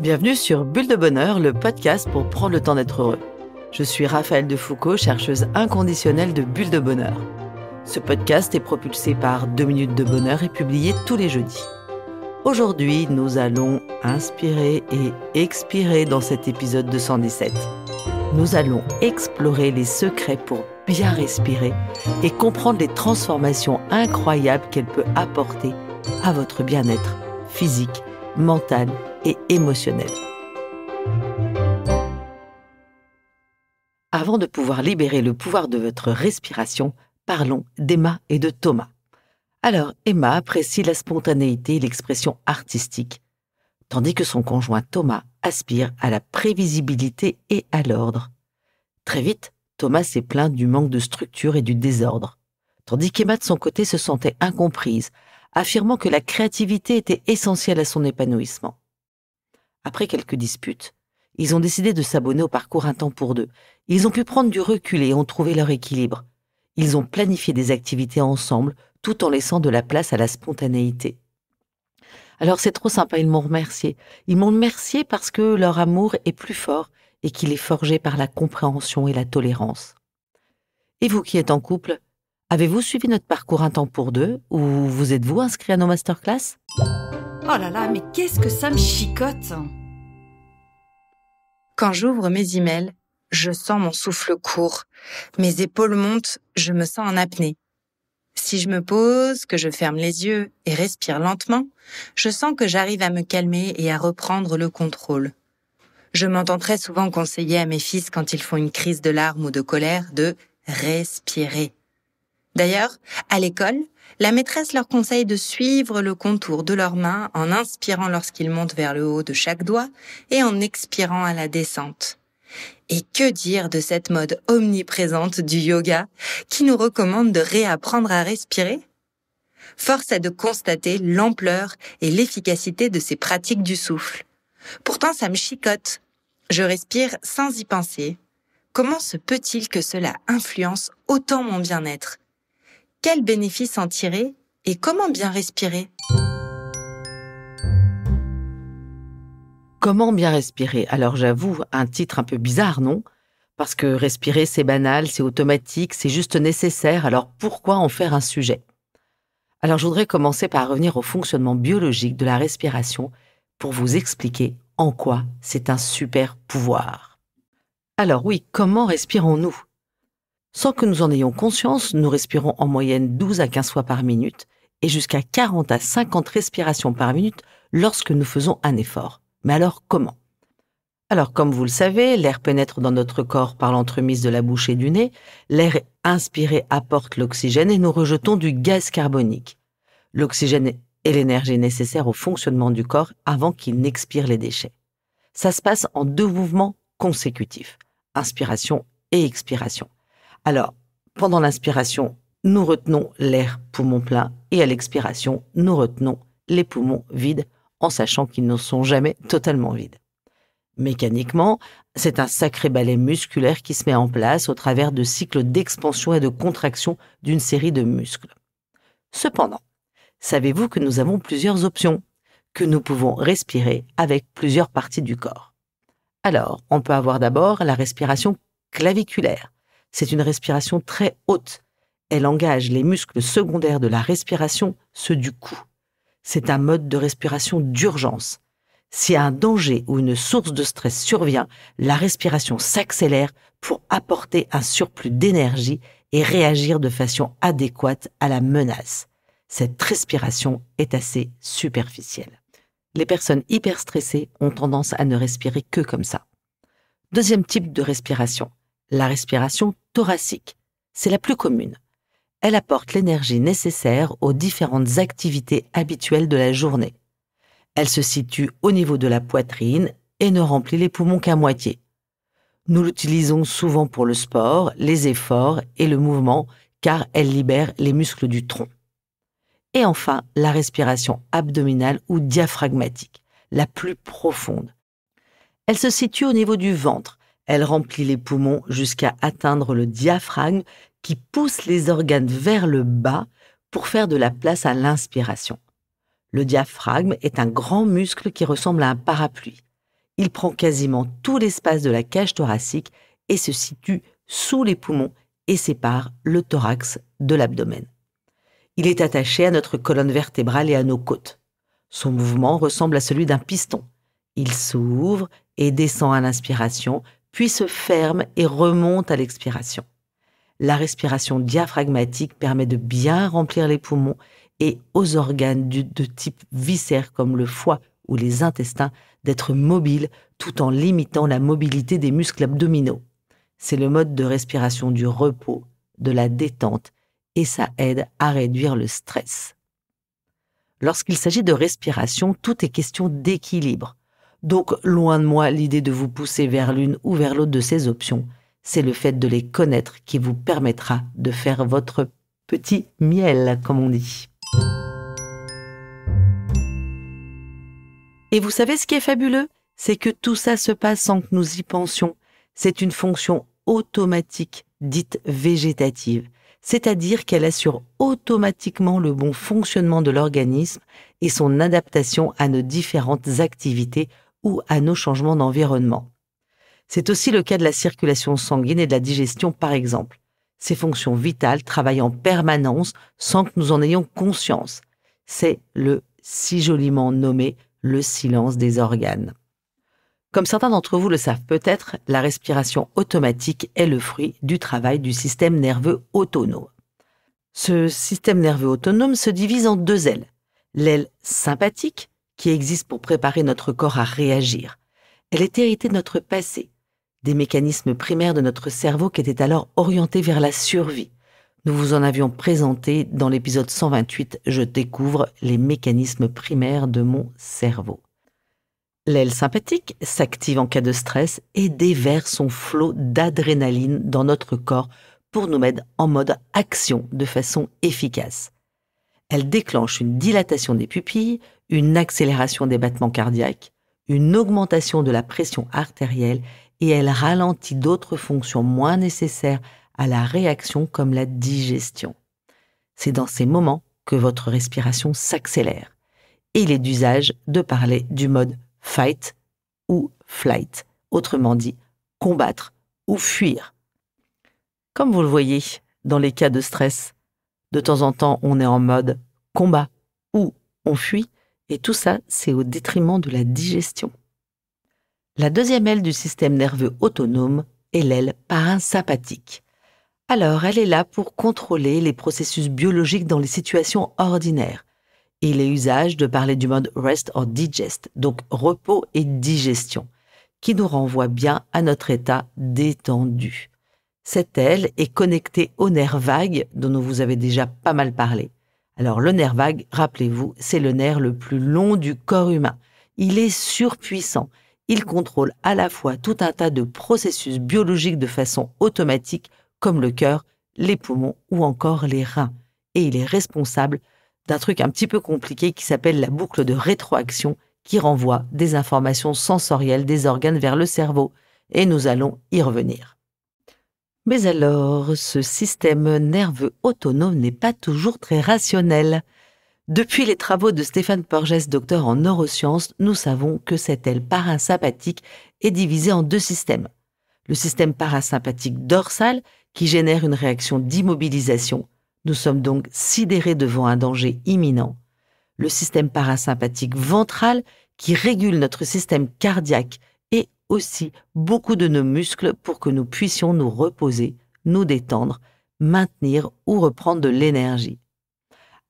Bienvenue sur Bulle de Bonheur, le podcast pour prendre le temps d'être heureux. Je suis Raphaëlle Defoucault, chercheuse inconditionnelle de Bulle de Bonheur. Ce podcast est propulsé par 2 minutes de bonheur et publié tous les jeudis. Aujourd'hui, nous allons inspirer et expirer dans cet épisode 217. Nous allons explorer les secrets pour bien respirer et comprendre les transformations incroyables qu'elle peut apporter à votre bien-être physique, mental et émotionnel. Avant de pouvoir libérer le pouvoir de votre respiration, parlons d'Emma et de Thomas. Alors, Emma apprécie la spontanéité et l'expression artistique, tandis que son conjoint Thomas aspire à la prévisibilité et à l'ordre. Très vite, Thomas s'est plaint du manque de structure et du désordre, tandis qu'Emma de son côté se sentait incomprise, affirmant que la créativité était essentielle à son épanouissement. Après quelques disputes, ils ont décidé de s'abonner au parcours Un temps pour deux. Ils ont pu prendre du recul et ont trouvé leur équilibre. Ils ont planifié des activités ensemble, tout en laissant de la place à la spontanéité. Alors c'est trop sympa, ils m'ont remercié. Ils m'ont remercié parce que leur amour est plus fort et qu'il est forgé par la compréhension et la tolérance. Et vous qui êtes en couple, avez-vous suivi notre parcours Un temps pour deux ou vous êtes-vous inscrit à nos masterclass ? Oh là là, mais qu'est-ce que ça me chicote! Quand j'ouvre mes emails, je sens mon souffle court. Mes épaules montent, je me sens en apnée. Si je me pose, que je ferme les yeux et respire lentement, je sens que j'arrive à me calmer et à reprendre le contrôle. Je m'entends très souvent conseiller à mes fils quand ils font une crise de larmes ou de colère de respirer. D'ailleurs, à l'école, la maîtresse leur conseille de suivre le contour de leurs mains en inspirant lorsqu'ils montent vers le haut de chaque doigt et en expirant à la descente. Et que dire de cette mode omniprésente du yoga qui nous recommande de réapprendre à respirer ? Force est de constater l'ampleur et l'efficacité de ces pratiques du souffle. Pourtant, ça me chicote. Je respire sans y penser. Comment se peut-il que cela influence autant mon bien-être ? Quels bénéfices en tirer et comment bien respirer ? Comment bien respirer ? Alors j'avoue, un titre un peu bizarre, non ? Parce que respirer, c'est banal, c'est automatique, c'est juste nécessaire, alors pourquoi en faire un sujet ? Alors je voudrais commencer par revenir au fonctionnement biologique de la respiration pour vous expliquer en quoi c'est un super pouvoir. Alors oui, comment respirons-nous ? Sans que nous en ayons conscience, nous respirons en moyenne 12 à 15 fois par minute et jusqu'à 40 à 50 respirations par minute lorsque nous faisons un effort. Mais alors comment ? Alors comme vous le savez, l'air pénètre dans notre corps par l'entremise de la bouche et du nez, l'air inspiré apporte l'oxygène et nous rejetons du gaz carbonique. L'oxygène est l'énergie nécessaire au fonctionnement du corps avant qu'il n'expire les déchets. Ça se passe en 2 mouvements consécutifs, inspiration et expiration. Alors, pendant l'inspiration, nous retenons l'air poumon plein et à l'expiration, nous retenons les poumons vides en sachant qu'ils ne sont jamais totalement vides. Mécaniquement, c'est un sacré ballet musculaire qui se met en place au travers de cycles d'expansion et de contraction d'une série de muscles. Cependant, savez-vous que nous avons plusieurs options, que nous pouvons respirer avec plusieurs parties du corps ? Alors, on peut avoir d'abord la respiration claviculaire. C'est une respiration très haute. Elle engage les muscles secondaires de la respiration, ceux du cou. C'est un mode de respiration d'urgence. Si un danger ou une source de stress survient, la respiration s'accélère pour apporter un surplus d'énergie et réagir de façon adéquate à la menace. Cette respiration est assez superficielle. Les personnes hyper stressées ont tendance à ne respirer que comme ça. Deuxième type de respiration, la respiration thoracique. C'est la plus commune. Elle apporte l'énergie nécessaire aux différentes activités habituelles de la journée. Elle se situe au niveau de la poitrine et ne remplit les poumons qu'à moitié. Nous l'utilisons souvent pour le sport, les efforts et le mouvement car elle libère les muscles du tronc. Et enfin, la respiration abdominale ou diaphragmatique, la plus profonde. Elle se situe au niveau du ventre. Elle remplit les poumons jusqu'à atteindre le diaphragme qui pousse les organes vers le bas pour faire de la place à l'inspiration. Le diaphragme est un grand muscle qui ressemble à un parapluie. Il prend quasiment tout l'espace de la cage thoracique et se situe sous les poumons et sépare le thorax de l'abdomen. Il est attaché à notre colonne vertébrale et à nos côtes. Son mouvement ressemble à celui d'un piston. Il s'ouvre et descend à l'inspiration, puis se ferme et remonte à l'expiration. La respiration diaphragmatique permet de bien remplir les poumons et aux organes de type viscère comme le foie ou les intestins d'être mobiles tout en limitant la mobilité des muscles abdominaux. C'est le mode de respiration du repos, de la détente et ça aide à réduire le stress. Lorsqu'il s'agit de respiration, tout est question d'équilibre. Donc, loin de moi l'idée de vous pousser vers l'une ou vers l'autre de ces options. C'est le fait de les connaître qui vous permettra de faire votre petit miel, comme on dit. Et vous savez ce qui est fabuleux? C'est que tout ça se passe sans que nous y pensions. C'est une fonction automatique, dite végétative. C'est-à-dire qu'elle assure automatiquement le bon fonctionnement de l'organisme et son adaptation à nos différentes activités ou à nos changements d'environnement. C'est aussi le cas de la circulation sanguine et de la digestion, par exemple. Ces fonctions vitales travaillent en permanence sans que nous en ayons conscience. C'est le si joliment nommé le silence des organes. Comme certains d'entre vous le savent peut-être, la respiration automatique est le fruit du travail du système nerveux autonome. Ce système nerveux autonome se divise en deux ailes. L'aile sympathique, qui existe pour préparer notre corps à réagir. Elle est héritée de notre passé, des mécanismes primaires de notre cerveau qui étaient alors orientés vers la survie. Nous vous en avions présenté dans l'épisode 128 « Je découvre les mécanismes primaires de mon cerveau ». L'aile sympathique s'active en cas de stress et déverse son flot d'adrénaline dans notre corps pour nous mettre en mode action de façon efficace. Elle déclenche une dilatation des pupilles, une accélération des battements cardiaques, une augmentation de la pression artérielle et elle ralentit d'autres fonctions moins nécessaires à la réaction comme la digestion. C'est dans ces moments que votre respiration s'accélère. Et il est d'usage de parler du mode fight ou flight, autrement dit, combattre ou fuir. Comme vous le voyez, dans les cas de stress, de temps en temps, on est en mode combat ou on fuit, et tout ça, c'est au détriment de la digestion. La deuxième aile du système nerveux autonome est l'aile parasympathique. Alors, elle est là pour contrôler les processus biologiques dans les situations ordinaires. Il est usage de parler du mode rest or digest, donc repos et digestion, qui nous renvoie bien à notre état détendu. Cette aile est connectée au nerf vague dont vous avez déjà pas mal parlé. Alors le nerf vague, rappelez-vous, c'est le nerf le plus long du corps humain. Il est surpuissant. Il contrôle à la fois tout un tas de processus biologiques de façon automatique, comme le cœur, les poumons ou encore les reins. Et il est responsable d'un truc un petit peu compliqué qui s'appelle la boucle de rétroaction qui renvoie des informations sensorielles des organes vers le cerveau. Et nous allons y revenir. Mais alors, ce système nerveux autonome n'est pas toujours très rationnel. Depuis les travaux de Stéphane Porges, docteur en neurosciences, nous savons que cette aile parasympathique est divisée en deux systèmes. Le système parasympathique dorsal qui génère une réaction d'immobilisation. Nous sommes donc sidérés devant un danger imminent. Le système parasympathique ventral qui régule notre système cardiaque et aussi beaucoup de nos muscles pour que nous puissions nous reposer, nous détendre, maintenir ou reprendre de l'énergie.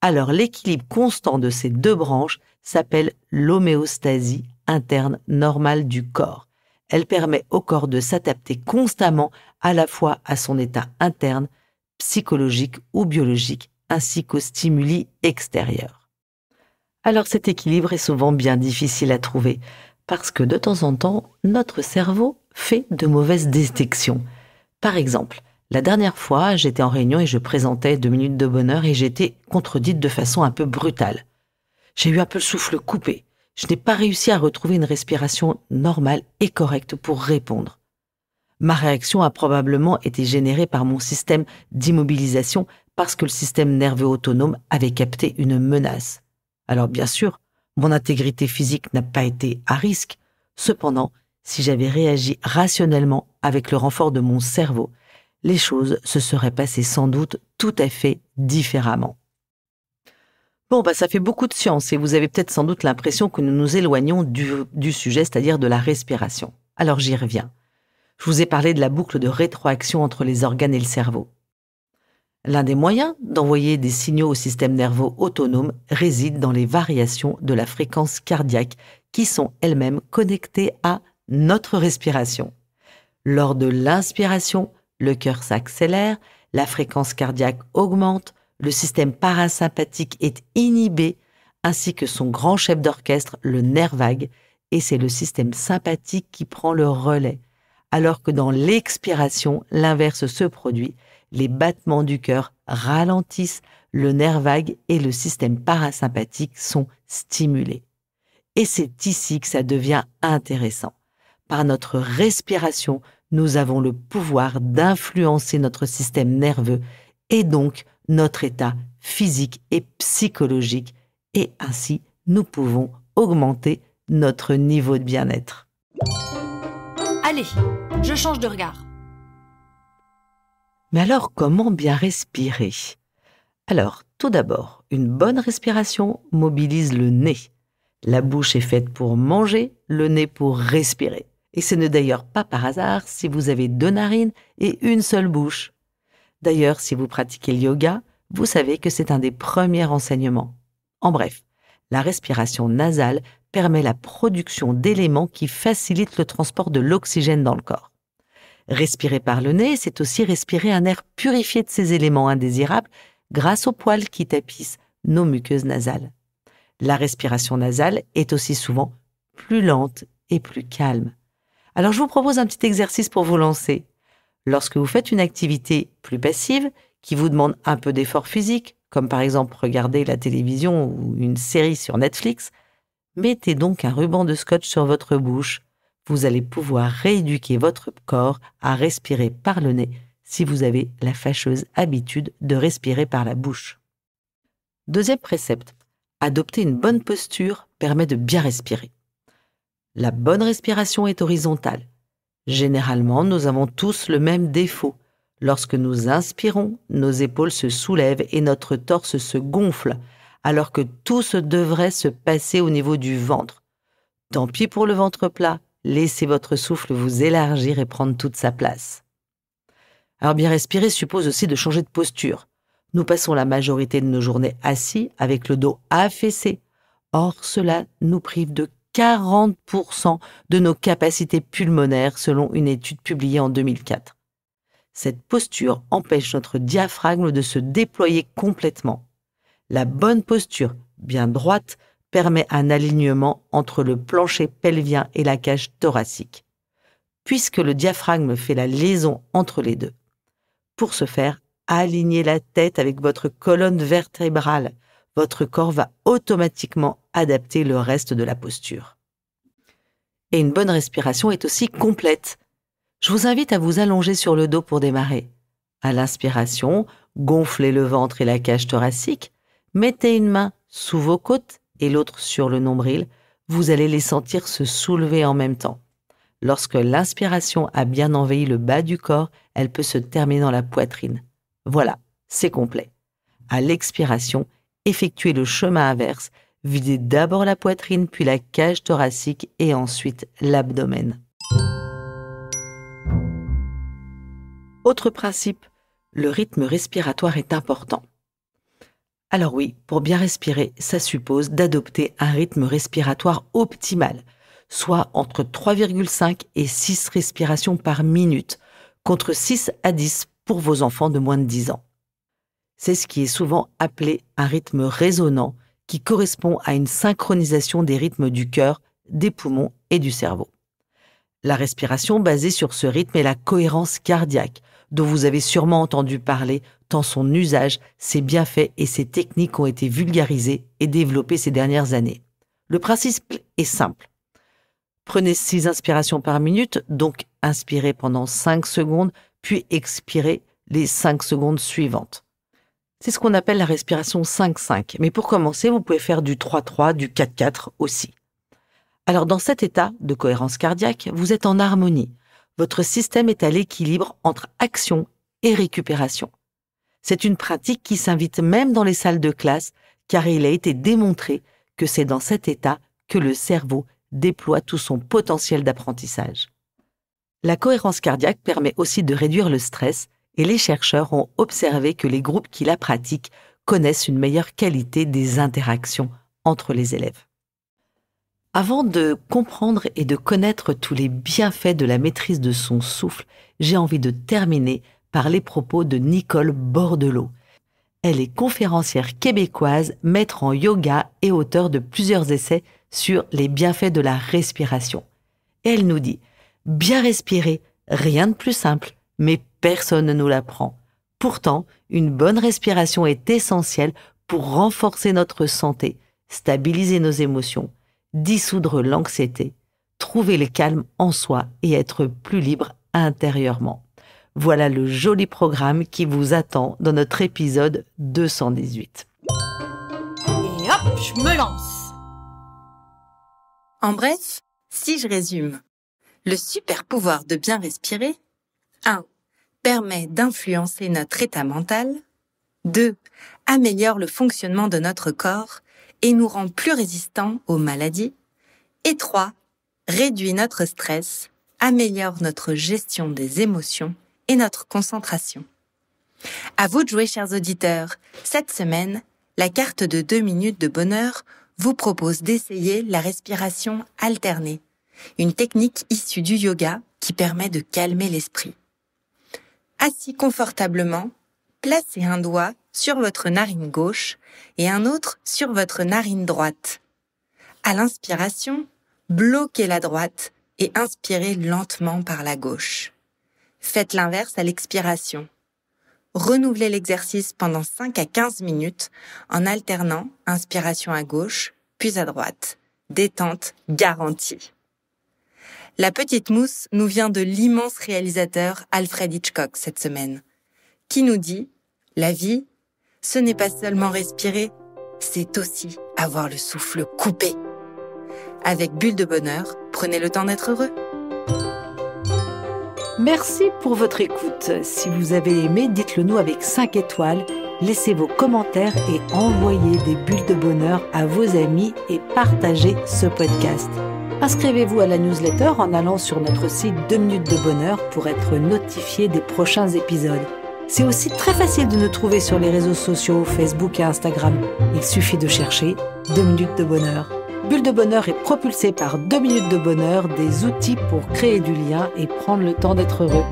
Alors l'équilibre constant de ces deux branches s'appelle l'homéostasie interne normale du corps. Elle permet au corps de s'adapter constamment à la fois à son état interne, psychologique ou biologique, ainsi qu'aux stimuli extérieurs. Alors cet équilibre est souvent bien difficile à trouver, parce que de temps en temps, notre cerveau fait de mauvaises détections. Par exemple, la dernière fois, j'étais en réunion et je présentais 2 minutes de bonheur et j'étais contredite de façon un peu brutale. J'ai eu un peu le souffle coupé. Je n'ai pas réussi à retrouver une respiration normale et correcte pour répondre. Ma réaction a probablement été générée par mon système d'immobilisation parce que le système nerveux autonome avait capté une menace. Alors bien sûr, mon intégrité physique n'a pas été à risque, Cependant, si j'avais réagi rationnellement avec le renfort de mon cerveau, les choses se seraient passées sans doute tout à fait différemment. Bon, ça fait beaucoup de science et vous avez peut-être sans doute l'impression que nous nous éloignons du sujet, c'est-à-dire de la respiration. Alors j'y reviens. Je vous ai parlé de la boucle de rétroaction entre les organes et le cerveau. L'un des moyens d'envoyer des signaux au système nerveux autonome réside dans les variations de la fréquence cardiaque qui sont elles-mêmes connectées à notre respiration. Lors de l'inspiration, le cœur s'accélère, la fréquence cardiaque augmente, le système parasympathique est inhibé, ainsi que son grand chef d'orchestre, le nerf vague, et c'est le système sympathique qui prend le relais. Alors que dans l'expiration, l'inverse se produit, les battements du cœur ralentissent, le nerf vague et le système parasympathique sont stimulés. Et c'est ici que ça devient intéressant. Par notre respiration, nous avons le pouvoir d'influencer notre système nerveux et donc notre état physique et psychologique, et ainsi nous pouvons augmenter notre niveau de bien-être. Allez, je change de regard. Mais alors, comment bien respirer? Alors, tout d'abord, une bonne respiration mobilise le nez. La bouche est faite pour manger, le nez pour respirer. Et ce n'est d'ailleurs pas par hasard si vous avez 2 narines et une seule bouche. D'ailleurs, si vous pratiquez le yoga, vous savez que c'est un des premiers enseignements. En bref, la respiration nasale permet la production d'éléments qui facilitent le transport de l'oxygène dans le corps. Respirer par le nez, c'est aussi respirer un air purifié de ces éléments indésirables grâce aux poils qui tapissent nos muqueuses nasales. La respiration nasale est aussi souvent plus lente et plus calme. Alors je vous propose un petit exercice pour vous lancer. Lorsque vous faites une activité plus passive, qui vous demande un peu d'effort physique, comme par exemple regarder la télévision ou une série sur Netflix, mettez donc un ruban de scotch sur votre bouche. Vous allez pouvoir rééduquer votre corps à respirer par le nez si vous avez la fâcheuse habitude de respirer par la bouche. Deuxième précepte, adopter une bonne posture permet de bien respirer. La bonne respiration est horizontale. Généralement, nous avons tous le même défaut. Lorsque nous inspirons, nos épaules se soulèvent et notre torse se gonfle, alors que tout se devrait se passer au niveau du ventre. Tant pis pour le ventre plat, laissez votre souffle vous élargir et prendre toute sa place. Alors bien respirer suppose aussi de changer de posture. Nous passons la majorité de nos journées assis avec le dos affaissé. Or, cela nous prive de 40% de nos capacités pulmonaires selon une étude publiée en 2004. Cette posture empêche notre diaphragme de se déployer complètement. La bonne posture, bien droite, permet un alignement entre le plancher pelvien et la cage thoracique, puisque le diaphragme fait la liaison entre les deux. Pour ce faire, alignez la tête avec votre colonne vertébrale. Votre corps va automatiquement adapter le reste de la posture. Et une bonne respiration est aussi complète. Je vous invite à vous allonger sur le dos pour démarrer. À l'inspiration, gonflez le ventre et la cage thoracique, mettez une main sous vos côtes et l'autre sur le nombril, vous allez les sentir se soulever en même temps. Lorsque l'inspiration a bien envahi le bas du corps, elle peut se terminer dans la poitrine. Voilà, c'est complet. À l'expiration, effectuez le chemin inverse, videz d'abord la poitrine, puis la cage thoracique et ensuite l'abdomen. Autre principe, le rythme respiratoire est important. Alors oui, pour bien respirer, ça suppose d'adopter un rythme respiratoire optimal, soit entre 3,5 et 6 respirations par minute, contre 6 à 10 pour vos enfants de moins de 10 ans. C'est ce qui est souvent appelé un rythme résonant, qui correspond à une synchronisation des rythmes du cœur, des poumons et du cerveau. La respiration basée sur ce rythme est la cohérence cardiaque, dont vous avez sûrement entendu parler, tant son usage, ses bienfaits et ses techniques ont été vulgarisés et développés ces dernières années. Le principe est simple. Prenez 6 inspirations par minute, donc inspirez pendant 5 secondes, puis expirez les 5 secondes suivantes. C'est ce qu'on appelle la respiration 5-5. Mais pour commencer, vous pouvez faire du 3-3, du 4-4 aussi. Alors dans cet état de cohérence cardiaque, vous êtes en harmonie. Votre système est à l'équilibre entre action et récupération. C'est une pratique qui s'invite même dans les salles de classe, car il a été démontré que c'est dans cet état que le cerveau déploie tout son potentiel d'apprentissage. La cohérence cardiaque permet aussi de réduire le stress et les chercheurs ont observé que les groupes qui la pratiquent connaissent une meilleure qualité des interactions entre les élèves. Avant de comprendre et de connaître tous les bienfaits de la maîtrise de son souffle, j'ai envie de terminer par les propos de Nicole Bordelot. Elle est conférencière québécoise, maître en yoga et auteure de plusieurs essais sur les bienfaits de la respiration. Et elle nous dit « Bien respirer, rien de plus simple, mais personne ne nous l'apprend. Pourtant, une bonne respiration est essentielle pour renforcer notre santé, stabiliser nos émotions, dissoudre l'anxiété, trouver le calme en soi et être plus libre intérieurement. » Voilà le joli programme qui vous attend dans notre épisode 218. Et hop, je me lance. En bref, si je résume, le super pouvoir de bien respirer, 1. Permet d'influencer notre état mental, 2. Améliore le fonctionnement de notre corps et nous rend plus résistants aux maladies, et 3. Réduit notre stress, améliore notre gestion des émotions et notre concentration. À vous de jouer, chers auditeurs. Cette semaine, la carte de 2 minutes de bonheur vous propose d'essayer la respiration alternée, une technique issue du yoga qui permet de calmer l'esprit. Assis confortablement, placez un doigt sur votre narine gauche et un autre sur votre narine droite. À l'inspiration, bloquez la droite et inspirez lentement par la gauche. Faites l'inverse à l'expiration. Renouvelez l'exercice pendant 5 à 15 minutes en alternant inspiration à gauche, puis à droite. Détente garantie. La petite mousse nous vient de l'immense réalisateur Alfred Hitchcock cette semaine, qui nous dit « La vie, ce n'est pas seulement respirer, c'est aussi avoir le souffle coupé. » Avec Bulle de Bonheur, prenez le temps d'être heureux. Merci pour votre écoute. Si vous avez aimé, dites-le nous avec 5 étoiles. Laissez vos commentaires et envoyez des bulles de bonheur à vos amis et partagez ce podcast. Inscrivez-vous à la newsletter en allant sur notre site 2 minutes de bonheur pour être notifié des prochains épisodes. C'est aussi très facile de nous trouver sur les réseaux sociaux, Facebook et Instagram. Il suffit de chercher 2 minutes de bonheur. Bulle de bonheur est propulsée par 2 minutes de bonheur, des outils pour créer du lien et prendre le temps d'être heureux.